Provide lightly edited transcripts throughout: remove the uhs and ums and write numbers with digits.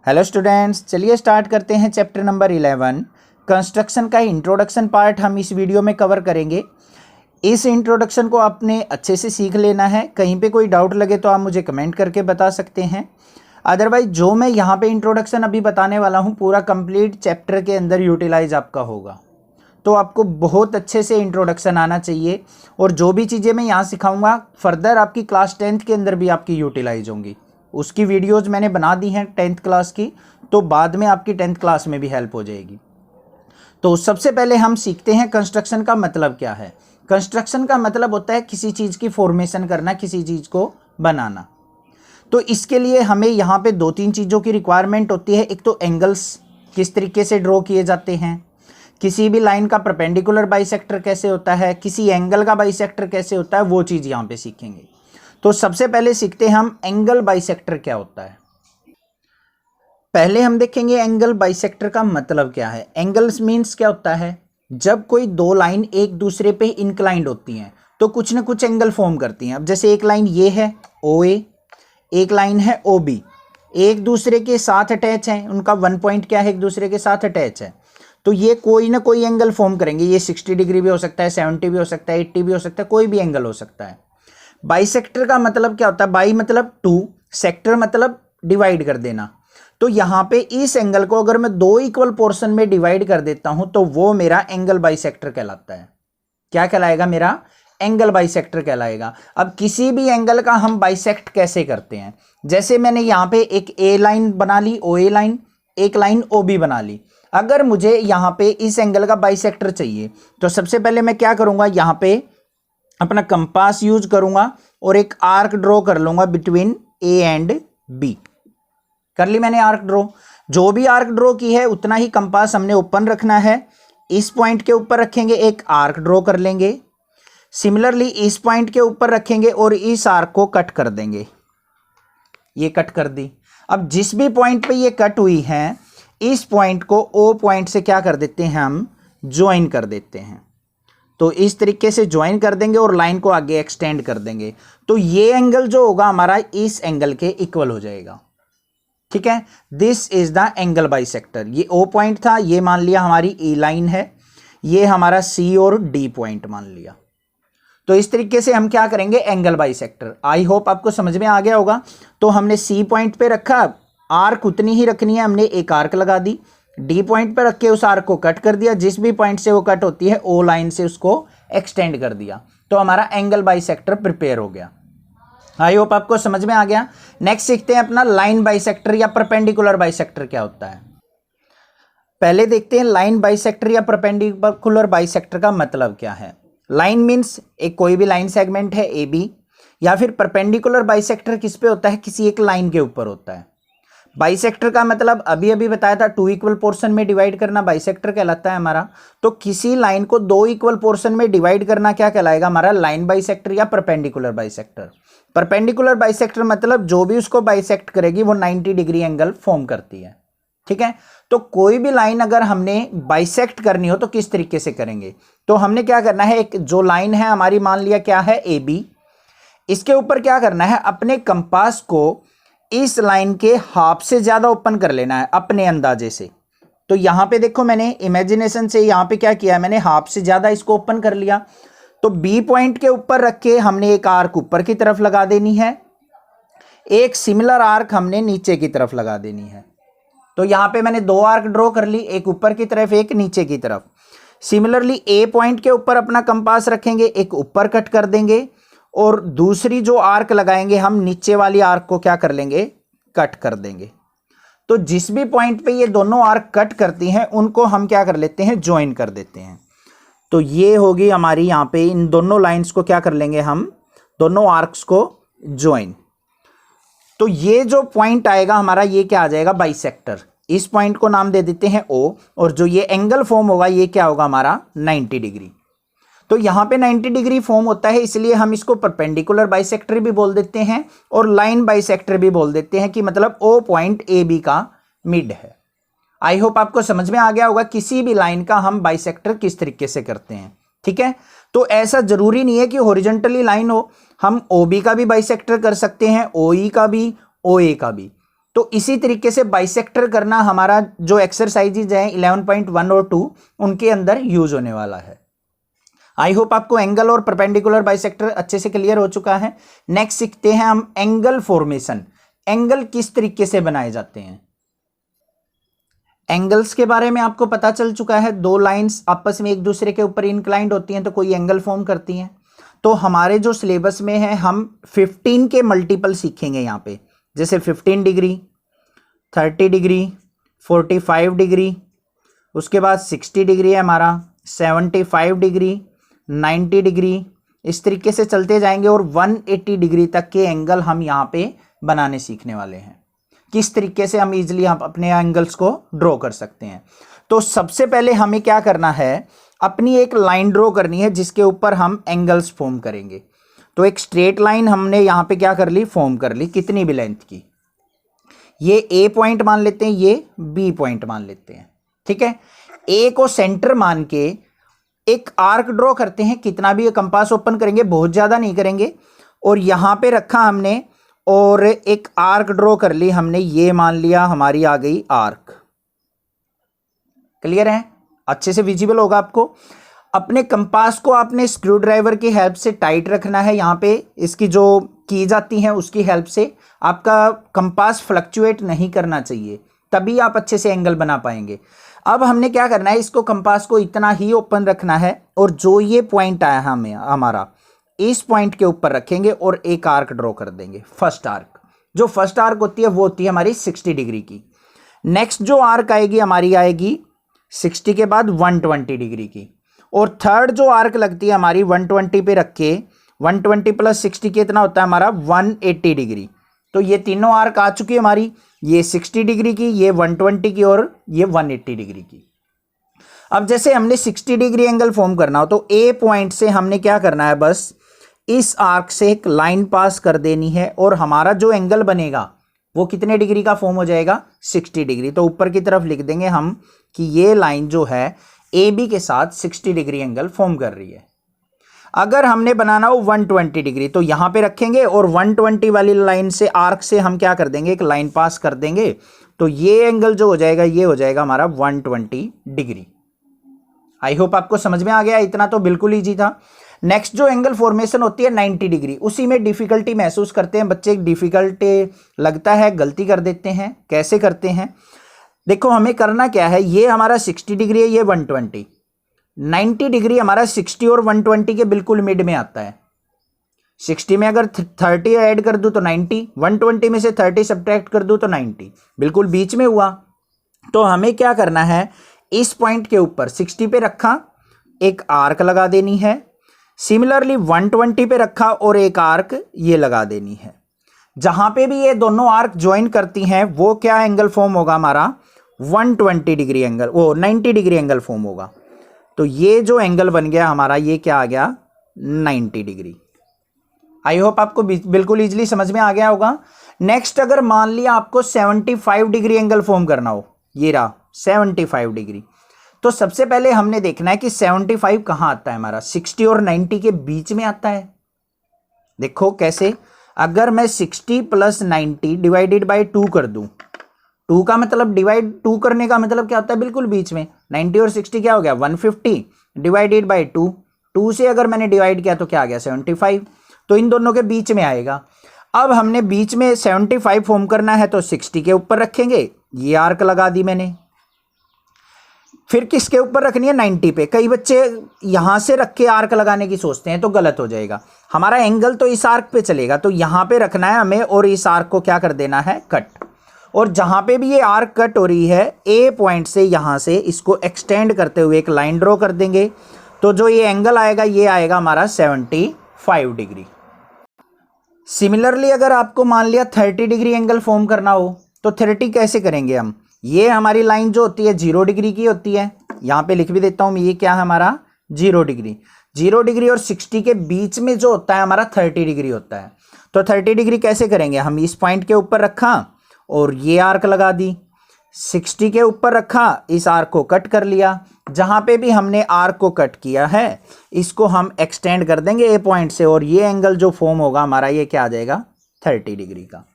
Hello students, चलिए start करते हैं चैप्टर नंबर 11 कंस्ट्रक्शन का इंट्रोडक्शन पार्ट हम इस वीडियो में कवर करेंगे। इस इंट्रोडक्शन को आपने अच्छे से सीख लेना है। कहीं पे कोई डाउट लगे तो आप मुझे कमेंट करके बता सकते हैं। अदरवाइज जो मैं यहाँ पे इंट्रोडक्शन अभी बताने वाला हूँ पूरा कंप्लीट चैप्टर के अंदर यूटिलाइज आपका होगा, तो आपको बहुत अच्छे से इंट्रोडक्शन आना चाहिए। और जो भी चीज़ें मैं यहाँ सिखाऊंगा फर्दर आपकी क्लास 10th के अंदर भी आपकी यूटिलाइज होंगी। उसकी वीडियोज़ मैंने बना दी हैं 10th क्लास की, तो बाद में आपकी 10th क्लास में भी हेल्प हो जाएगी। तो सबसे पहले हम सीखते हैं कंस्ट्रक्शन का मतलब क्या है। कंस्ट्रक्शन का मतलब होता है किसी चीज़ की फॉर्मेशन करना, किसी चीज़ को बनाना। तो इसके लिए हमें यहाँ पे दो तीन चीज़ों की रिक्वायरमेंट होती है। एक तो एंगल्स किस तरीके से ड्रॉ किए जाते हैं, किसी भी लाइन का परपेंडिकुलर बाइसेक्टर कैसे होता है, किसी एंगल का बाइसेक्टर कैसे होता है, वो चीज़ यहाँ पे सीखेंगे। तो सबसे पहले सीखते हैं हम एंगल बाइसेक्टर क्या होता है। पहले हम देखेंगे एंगल बाइसेक्टर का मतलब क्या है। एंगल्स मीन्स क्या होता है, जब कोई दो लाइन एक दूसरे पे इंक्लाइंड होती हैं तो कुछ ना कुछ एंगल फॉर्म करती हैं। अब जैसे एक लाइन ये है OA, एक लाइन है OB, एक दूसरे के साथ अटैच है, उनका वन पॉइंट क्या है, एक दूसरे के साथ अटैच है, तो ये कोई ना कोई एंगल फॉर्म करेंगे। ये 60 डिग्री भी हो सकता है, 70 भी हो सकता है, 80 भी हो सकता है, कोई भी एंगल हो सकता है। बाइसेक्टर का मतलब क्या होता है, बाई मतलब टू, सेक्टर मतलब डिवाइड कर देना। तो यहाँ पे इस एंगल को अगर मैं दो इक्वल पोर्शन में डिवाइड कर देता हूं तो वो मेरा एंगल बाइसेक्टर कहलाता है। क्या कहलाएगा, मेरा एंगल बाइसेक्टर कहलाएगा। अब किसी भी एंगल का हम बाइसेक्ट कैसे करते हैं, जैसे मैंने यहाँ पे एक ए लाइन बना ली, OA लाइन, एक लाइन OB बना ली। अगर मुझे यहाँ पे इस एंगल का बाइसेक्टर चाहिए तो सबसे पहले मैं क्या करूंगा, यहाँ पे अपना कंपास यूज करूंगा और एक आर्क ड्रॉ कर लूंगा बिटवीन A एंड B। कर ली मैंने आर्क ड्रॉ। जो भी आर्क ड्रॉ की है उतना ही कंपास हमने ओपन रखना है। इस पॉइंट के ऊपर रखेंगे, एक आर्क ड्रॉ कर लेंगे। सिमिलरली इस पॉइंट के ऊपर रखेंगे और इस आर्क को कट कर देंगे। ये कट कर दी। अब जिस भी पॉइंट पे ये कट हुई है इस पॉइंट को O पॉइंट से क्या कर देते हैं, हम ज्वाइन कर देते हैं। तो इस तरीके से ज्वाइन कर देंगे और लाइन को आगे एक्सटेंड कर देंगे। तो ये एंगल जो होगा हमारा इस एंगल के इक्वल हो जाएगा। ठीक है, this is the angle bisector. ये O पॉइंट था, ये मान लिया हमारी E लाइन है, ये हमारा C और D पॉइंट मान लिया। तो इस तरीके से हम क्या करेंगे, एंगल बाइसेक्टर। आई होप आपको समझ में आ गया होगा। तो हमने C पॉइंट पे रखा, आर्क उतनी ही रखनी है, हमने एक आर्क लगा दी। D पॉइंट पे रख के उस आर्क को कट कर दिया, जिस भी पॉइंट से वो कट होती है O लाइन से उसको एक्सटेंड कर दिया। तो हमारा एंगल बाइसेक्टर प्रिपेयर हो गया। आई होप आपको समझ में आ गया। नेक्स्ट सीखते हैं अपना लाइन बाइसेक्टर या परपेंडिकुलर बाइसेक्टर क्या होता है। पहले देखते हैं लाइन बाइसेक्टर या परपेंडिकुलर बाइसेक्टर का मतलब क्या है। लाइन मीन्स एक कोई भी लाइन सेगमेंट है AB, या फिर परपेंडिकुलर बाइसेक्टर किस पे होता है, किसी एक लाइन के ऊपर होता है। बाइसेक्टर का मतलब अभी अभी बताया था, टू इक्वल पोर्शन में डिवाइड करना बाइसेक्टर कहलाता है हमारा। तो किसी लाइन को दो इक्वल पोर्शन में डिवाइड करना क्या कहलाएगा, हमारा लाइन बाइसेक्टर या परपेंडिकुलर बाइसेक्टर। परपेंडिकुलर बाइसेक्टर मतलब जो भी उसको बाइसेक्ट करेगी वो 90 डिग्री एंगल फॉर्म करती है। ठीक है, तो कोई भी लाइन अगर हमने बाइसेक्ट करनी हो तो किस तरीके से करेंगे। तो हमने क्या करना है, एक जो लाइन है हमारी मान लिया क्या है AB, इसके ऊपर क्या करना है, अपने कंपास को इस लाइन के हाफ से ज्यादा ओपन कर लेना है अपने अंदाजे से। तो यहां पे देखो मैंने इमेजिनेशन से यहां पे क्या किया, मैंने हाफ से ज्यादा इसको ओपन कर लिया। तो B पॉइंट के ऊपर रख के हमने एक आर्क ऊपर की तरफ लगा देनी है, एक सिमिलर आर्क हमने नीचे की तरफ लगा देनी है। तो यहां पे मैंने दो आर्क ड्रॉ कर ली, एक ऊपर की तरफ एक नीचे की तरफ। सिमिलरली A पॉइंट के ऊपर अपना कंपास रखेंगे, एक ऊपर कट कर देंगे और दूसरी जो आर्क लगाएंगे हम नीचे वाली आर्क को क्या कर लेंगे, कट कर देंगे। तो जिस भी पॉइंट पे ये दोनों आर्क कट करती हैं उनको हम क्या कर लेते हैं, ज्वाइन कर देते हैं। तो ये होगी हमारी यहाँ पे इन दोनों लाइंस को क्या कर लेंगे हम, दोनों आर्क्स को ज्वाइन। तो ये जो पॉइंट आएगा हमारा ये क्या आ जाएगा, बाइसेक्टर। इस पॉइंट को नाम दे देते हैं O, और जो ये एंगल फॉर्म होगा ये क्या होगा हमारा 90 डिग्री। तो यहाँ पे 90 डिग्री फॉर्म होता है, इसलिए हम इसको परपेंडिकुलर बाइसेक्टर भी बोल देते हैं और लाइन बाइसेक्टर भी बोल देते हैं, कि मतलब O पॉइंट AB का मिड है। आई होप आपको समझ में आ गया होगा किसी भी लाइन का हम बाइसेक्टर किस तरीके से करते हैं। ठीक है, तो ऐसा जरूरी नहीं है कि हॉरिजॉन्टली लाइन हो, हम OB का भी बाइसेक्टर कर सकते हैं, OE का भी, OA का भी। तो इसी तरीके से बाइसेक्टर करना हमारा जो एक्सरसाइजेज हैं 11.1 और 2 उनके अंदर यूज होने वाला है। आई होप आपको एंगल और परपेंडिकुलर बाइसेक्टर अच्छे से क्लियर हो चुका है। नेक्स्ट सीखते हैं हम एंगल फॉर्मेशन। एंगल किस तरीके से बनाए जाते हैं। एंगल्स के बारे में आपको पता चल चुका है, दो लाइंस आपस में एक दूसरे के ऊपर इंक्लाइंड होती हैं तो कोई एंगल फॉर्म करती हैं। तो हमारे जो सिलेबस में है हम 15 के मल्टीपल सीखेंगे यहाँ पे, जैसे 15 डिग्री, 30 डिग्री, 45 डिग्री, उसके बाद 60 डिग्री है हमारा, 75 डिग्री, 90 डिग्री, इस तरीके से चलते जाएंगे और 180 डिग्री तक के एंगल हम यहाँ पे बनाने सीखने वाले हैं। किस तरीके से हम इजीली अपने एंगल्स को ड्रॉ कर सकते हैं। तो सबसे पहले हमें क्या करना है, अपनी एक लाइन ड्रॉ करनी है जिसके ऊपर हम एंगल्स फॉर्म करेंगे। तो एक स्ट्रेट लाइन हमने यहाँ पे क्या कर ली, फॉर्म कर ली, कितनी भी लेंथ की। ये ए पॉइंट मान लेते हैं, ये बी पॉइंट मान लेते हैं, ठीक है। ए को सेंटर मान के एक आर्क ड्रॉ करते हैं, कितना भी कंपास ओपन करेंगे, बहुत ज़्यादा नहीं करेंगे। और यहाँ पे रखा हमने और एक आर्क ड्रॉ कर ली हमने, ये मान लिया हमारी आ गई आर्क। क्लियर है, अच्छे से विजिबल होगा आपको। अपने कंपास को आपने स्क्रू ड्राइवर की हेल्प से टाइट रखना है, यहाँ पे इसकी जो की जाती हैं उसकी हेल्प से। आपका कंपास फ्लक्चुएट नहीं करना चाहिए, तभी आप अच्छे से एंगल बना पाएंगे। अब हमने क्या करना है, इसको कंपास को इतना ही ओपन रखना है और जो ये पॉइंट आया हमें हमारा, इस पॉइंट के ऊपर रखेंगे और एक आर्क ड्रॉ कर देंगे, फर्स्ट आर्क। जो फर्स्ट आर्क होती है वो होती है हमारी 60 डिग्री की। नेक्स्ट जो आर्क आएगी हमारी आएगी 60 के बाद 120 डिग्री की। और थर्ड जो आर्क लगती है हमारी 120 पे रख के, 120 प्लस 60 कितना होता है हमारा 180 डिग्री। तो ये तीनों आर्क आ चुकी है हमारी, ये 60 डिग्री की, ये 120 की और ये 180 डिग्री की। अब जैसे हमने 60 डिग्री एंगल फॉर्म करना हो तो ए पॉइंट से हमने क्या करना है, बस इस आर्क से एक लाइन पास कर देनी है और हमारा जो एंगल बनेगा वो कितने डिग्री का फॉर्म हो जाएगा, 60 डिग्री। तो ऊपर की तरफ लिख देंगे हम कि ये लाइन जो है ए बी के साथ 60 डिग्री एंगल फॉर्म कर रही है। अगर हमने बनाना हो 120 डिग्री तो यहां पे रखेंगे और 120 वाली लाइन से आर्क से हम क्या कर देंगे, एक लाइन पास कर देंगे। तो ये एंगल जो हो जाएगा ये हो जाएगा हमारा 120 डिग्री। आई होप आपको समझ में आ गया, इतना तो बिल्कुल ईजी था। नेक्स्ट जो एंगल फॉर्मेशन होती है 90 डिग्री, उसी में डिफिकल्टी महसूस करते हैं बच्चे, डिफिकल्टी लगता है, गलती कर देते हैं। कैसे करते हैं, देखो हमें करना क्या है, ये हमारा 60 डिग्री है, ये 120, 90 डिग्री हमारा 60 और 120 के बिल्कुल मिड में आता है। 60 में अगर 30 ऐड कर दूं तो 90, 120 में से 30 सब्ट्रैक्ट कर दूं तो 90, बिल्कुल बीच में हुआ। तो हमें क्या करना है, इस पॉइंट के ऊपर 60 पे रखा, एक आर्क लगा देनी है। सिमिलरली 120 पे रखा और एक आर्क ये लगा देनी है। जहां पे भी ये दोनों आर्क ज्वाइन करती हैं वो क्या एंगल फॉर्म होगा हमारा, 120 डिग्री एंगल, वो 90 डिग्री एंगल फॉर्म होगा। तो ये जो एंगल बन गया हमारा, ये क्या आ गया, 90 डिग्री। आई होप आपको बिल्कुल इजीली समझ में आ गया होगा। नेक्स्ट अगर मान लिया आपको 75 डिग्री एंगल फॉर्म करना हो, ये रहा 75 डिग्री, तो सबसे पहले हमने देखना है कि 75 कहां आता है हमारा, 60 और 90 के बीच में आता है। देखो कैसे, अगर मैं 60 प्लस 90 डिवाइडेड बाई 2 कर दूं, 2 का मतलब डिवाइड 2 करने का मतलब क्या होता है, बिल्कुल बीच में। 90 और 60 क्या हो गया, 150 डिवाइडेड बाई 2, 2 से अगर मैंने डिवाइड किया तो क्या आ गया 75, तो इन दोनों के बीच में आएगा। अब हमने बीच में 75 फॉर्म करना है तो 60 के ऊपर रखेंगे, ये आर्क लगा दी मैंने। फिर किसके ऊपर रखनी है, 90 पे। कई बच्चे यहां से रख के आर्क लगाने की सोचते हैं तो गलत हो जाएगा, हमारा एंगल तो इस आर्क पे चलेगा, तो यहां पे रखना है हमें और इस आर्क को क्या कर देना है, कट। और जहां पे भी ये आर्क कट हो रही है, ए पॉइंट से यहां से इसको एक्सटेंड करते हुए एक लाइन ड्रॉ कर देंगे। तो जो ये एंगल आएगा ये आएगा हमारा 75 डिग्री। सिमिलरली अगर आपको मान लिया 30 डिग्री एंगल फॉर्म करना हो तो 30 कैसे करेंगे हम, ये हमारी लाइन जो होती है 0 डिग्री की होती है, यहां पे लिख भी देता हूं, ये क्या है हमारा 0 डिग्री। 0 डिग्री और 60 के बीच में जो होता है हमारा 30 डिग्री होता है। तो 30 डिग्री कैसे करेंगे, हम इस पॉइंट के ऊपर रखा और ये आर्क लगा दी, 60 के ऊपर रखा, इस आर्क को कट कर लिया। जहां पे भी हमने आर्क को कट किया है इसको हम एक्सटेंड कर देंगे ए पॉइंट से और ये एंगल जो फॉर्म होगा हमारा, ये क्या आ जाएगा 30 डिग्री का।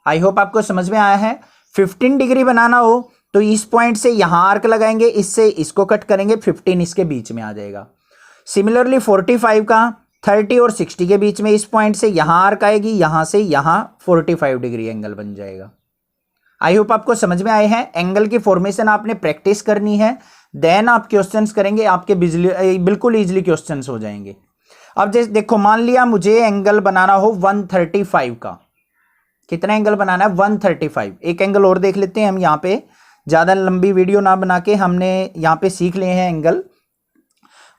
आई होप आपको समझ में आया है। 15 डिग्री बनाना हो तो इस पॉइंट से यहां आर्क लगाएंगे, इससे इसको कट करेंगे, 15 इसके बीच में आ जाएगा। सिमिलरली 45 का 30 और 60 के बीच में इस पॉइंट से यहां आर्क आएगी, यहां से यहां 45 डिग्री एंगल बन जाएगा। आई होप आपको समझ में आए हैं। एंगल की फॉर्मेशन आपने प्रैक्टिस करनी है, देन आप क्वेश्चंस करेंगे, आपके बिल्कुल इजीली क्वेश्चंस हो जाएंगे। अब जैसे देखो, मान लिया मुझे एंगल बनाना हो 135 का, कितना एंगल बनाना है 135। एक एंगल और देख लेते हैं हम यहाँ पे, ज़्यादा लंबी वीडियो ना बना के हमने यहाँ पे सीख लिए हैं एंगल।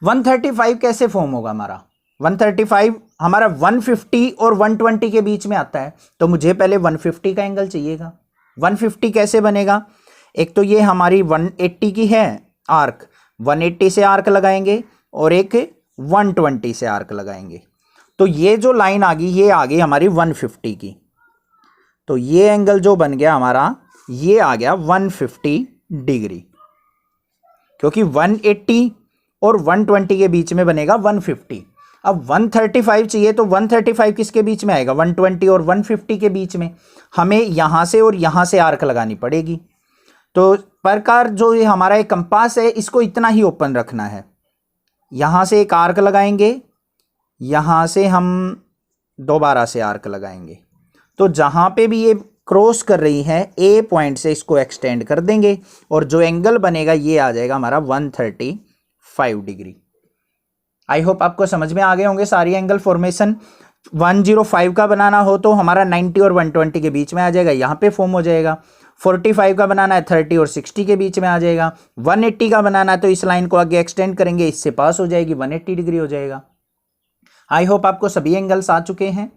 135 कैसे फॉर्म होगा हमारा, 135 हमारा 150 और 120 के बीच में आता है, तो मुझे पहले 150 का एंगल चाहिएगा। 150 कैसे बनेगा, एक तो ये हमारी 180 की है आर्क, 180 से आर्क लगाएंगे और एक 120 से आर्क लगाएंगे, तो ये जो लाइन आ गई ये आ गई हमारी 150 की। तो ये एंगल जो बन गया हमारा, ये आ गया 150 डिग्री, क्योंकि 180 और 120 के बीच में बनेगा 150। अब 135 चाहिए तो 135 किसके बीच में आएगा, 120 और 150 के बीच में। हमें यहां से और यहां से आर्क लगानी पड़ेगी। तो प्रकार जो ये हमारा एक कंपास है, इसको इतना ही ओपन रखना है। यहां से एक आर्क लगाएंगे, यहां से हम दोबारा से आर्क लगाएंगे, तो जहां पे भी ये क्रॉस कर रही है ए पॉइंट से इसको एक्सटेंड कर देंगे और जो एंगल बनेगा ये आ जाएगा हमारा 135 डिग्री। आई होप आपको समझ में आ गए होंगे सारी एंगल फॉर्मेशन। 105 का बनाना हो तो हमारा 90 और 120 के बीच में आ जाएगा, यहाँ पे फॉर्म हो जाएगा। 45 का बनाना है 30 और 60 के बीच में आ जाएगा। 180 का बनाना है तो इस लाइन को आगे एक्सटेंड करेंगे, इससे पास हो जाएगी, 180 डिग्री हो जाएगा। आई होप आपको सभी एंगल्स आ चुके हैं,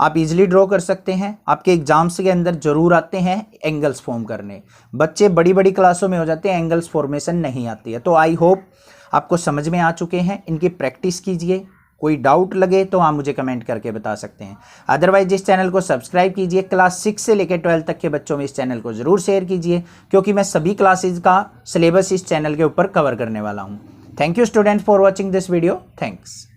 आप इजीली ड्रॉ कर सकते हैं। आपके एग्जाम्स के अंदर जरूर आते हैं एंगल्स फॉर्म करने, बच्चे बड़ी बड़ी क्लासों में हो जाते हैं, एंगल्स फॉर्मेशन नहीं आती है। तो आई होप आपको समझ में आ चुके हैं, इनकी प्रैक्टिस कीजिए। कोई डाउट लगे तो आप मुझे कमेंट करके बता सकते हैं। अदरवाइज इस चैनल को सब्सक्राइब कीजिए। क्लास 6 से लेकर 12 तक के बच्चों में इस चैनल को ज़रूर शेयर कीजिए, क्योंकि मैं सभी क्लासेज का सिलेबस इस चैनल के ऊपर कवर करने वाला हूँ। Thank you students for watching this video. Thanks.